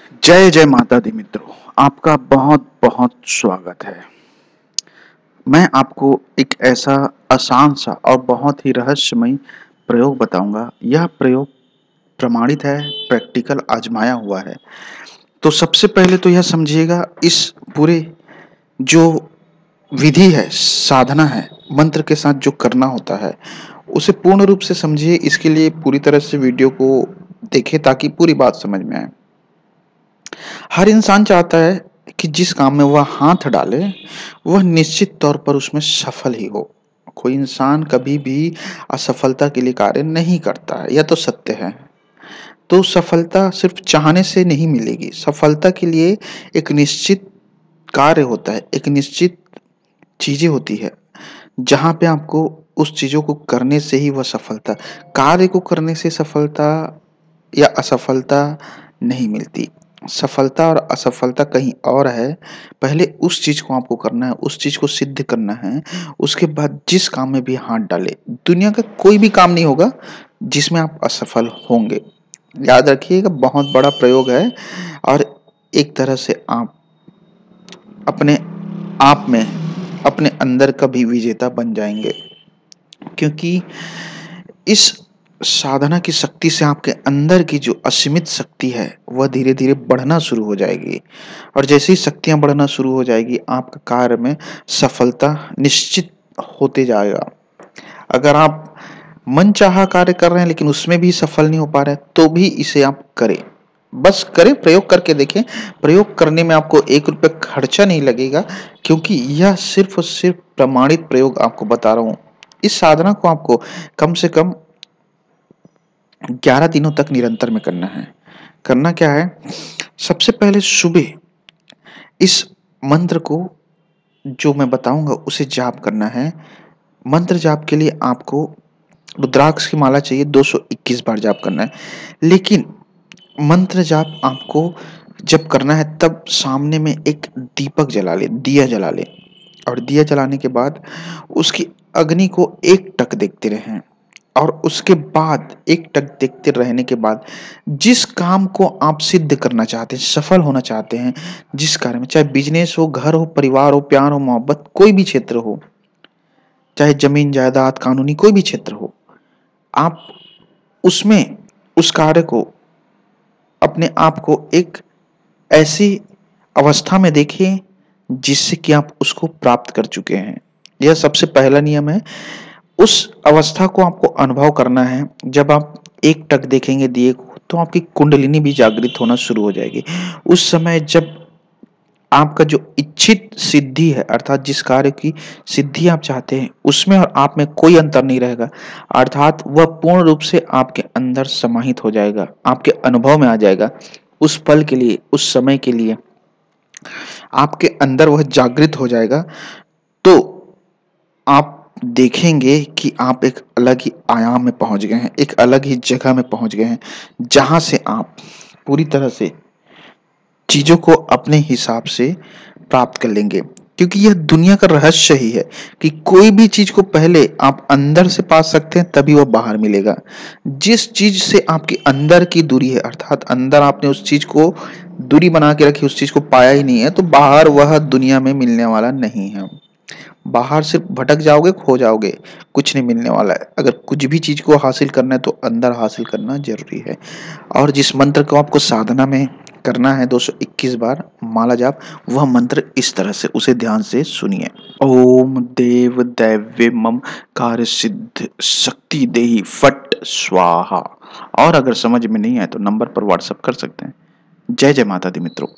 जय जय माता दी मित्रों, आपका बहुत बहुत स्वागत है। मैं आपको एक ऐसा आसान सा और बहुत ही रहस्यमय प्रयोग बताऊंगा। यह प्रयोग प्रमाणित है, प्रैक्टिकल आजमाया हुआ है। तो सबसे पहले तो यह समझिएगा, इस पूरे जो विधि है, साधना है, मंत्र के साथ जो करना होता है, उसे पूर्ण रूप से समझिए। इसके लिए पूरी तरह से वीडियो को देखें ताकि पूरी बात समझ में आए। हर इंसान चाहता है कि जिस काम में वह हाथ डाले वह निश्चित तौर पर उसमें सफल ही हो। कोई इंसान कभी भी असफलता के लिए कार्य नहीं करता है, यह तो सत्य है। तो सफलता सिर्फ चाहने से नहीं मिलेगी। सफलता के लिए एक निश्चित कार्य होता है, एक निश्चित चीजें होती है जहां पे आपको उस चीजों को करने से ही वह सफलता, कार्य को करने से सफलता या असफलता नहीं मिलती। सफलता और असफलता कहीं और है। पहले उस चीज को आपको करना है, उस चीज को सिद्ध करना है। उसके बाद जिस काम में भी हाथ डाले, दुनिया का कोई भी काम नहीं होगा जिसमें आप असफल होंगे। याद रखिएगा, बहुत बड़ा प्रयोग है। और एक तरह से आप अपने आप में, अपने अंदर का भी विजेता बन जाएंगे, क्योंकि इस साधना की शक्ति से आपके अंदर की जो असीमित शक्ति है वह धीरे धीरे बढ़ना शुरू हो जाएगी। और जैसे ही शक्तियां बढ़ना शुरू हो जाएगी, आपका कार्य में सफलता निश्चित होते जाएगा। अगर आप मनचाहा कार्य कर रहे हैं लेकिन उसमें भी सफल नहीं हो पा रहे हैं, तो भी इसे आप करें। बस करें, प्रयोग करके देखें। प्रयोग करने में आपको 1 रुपये खर्चा नहीं लगेगा, क्योंकि यह सिर्फ और सिर्फ प्रमाणित प्रयोग आपको बता रहा हूं। इस साधना को आपको कम से कम 11 दिनों तक निरंतर में करना है। करना क्या है, सबसे पहले सुबह इस मंत्र को जो मैं बताऊंगा उसे जाप करना है। मंत्र जाप के लिए आपको रुद्राक्ष की माला चाहिए, 221 बार जाप करना है। लेकिन मंत्र जाप आपको जब करना है तब सामने में एक दीपक जला ले, दिया जला ले। और दिया जलाने के बाद उसकी अग्नि को एक टक देखते रहें। और उसके बाद एक टक देखते रहने के बाद जिस काम को आप सिद्ध करना चाहते हैं, सफल होना चाहते हैं, जिस कार्य में, चाहे बिजनेस हो, घर हो, परिवार हो, प्यार हो, मोहब्बत, कोई भी क्षेत्र हो, चाहे जमीन जायदाद, कानूनी कोई भी क्षेत्र हो, आप उसमें उस कार्य को, अपने आप को एक ऐसी अवस्था में देखिए जिससे कि आप उसको प्राप्त कर चुके हैं। यह सबसे पहला नियम है। उस अवस्था को आपको अनुभव करना है। जब आप एक टक देखेंगे दिए को, तो आपकी कुंडलिनी भी जागृत होना शुरू हो जाएगी। उस समय जब आपका जो इच्छित सिद्धि है, अर्थात जिस कार्य की सिद्धि आप चाहते हैं, उसमें और आप में कोई अंतर नहीं रहेगा। अर्थात वह पूर्ण रूप से आपके अंदर समाहित हो जाएगा, आपके अनुभव में आ जाएगा। उस पल के लिए, उस समय के लिए आपके अंदर वह जागृत हो जाएगा। तो आप देखेंगे कि आप एक अलग ही आयाम में पहुंच गए हैं, एक अलग ही जगह में पहुंच गए हैं, जहां से आप पूरी तरह से चीजों को अपने हिसाब से प्राप्त कर लेंगे। क्योंकि यह दुनिया का रहस्य ही है कि कोई भी चीज को पहले आप अंदर से पा सकते हैं, तभी वह बाहर मिलेगा। जिस चीज से आपकी अंदर की दूरी है, अर्थात अंदर आपने उस चीज को दूरी बना के रखी, उस चीज को पाया ही नहीं है, तो बाहर वह दुनिया में मिलने वाला नहीं है। बाहर सिर्फ भटक जाओगे, खो जाओगे, कुछ नहीं मिलने वाला है। अगर कुछ भी चीज को हासिल करना है तो अंदर हासिल करना जरूरी है। और जिस मंत्र को आपको साधना में करना है 221 बार माला जाप, वह मंत्र इस तरह से, उसे ध्यान से सुनिए। ओम देव दैव्य मम कार्य सिद्ध शक्ति देहि फट स्वाहा। और अगर समझ में नहीं आए तो नंबर पर व्हाट्सएप कर सकते हैं। जय जय माता दी मित्रों।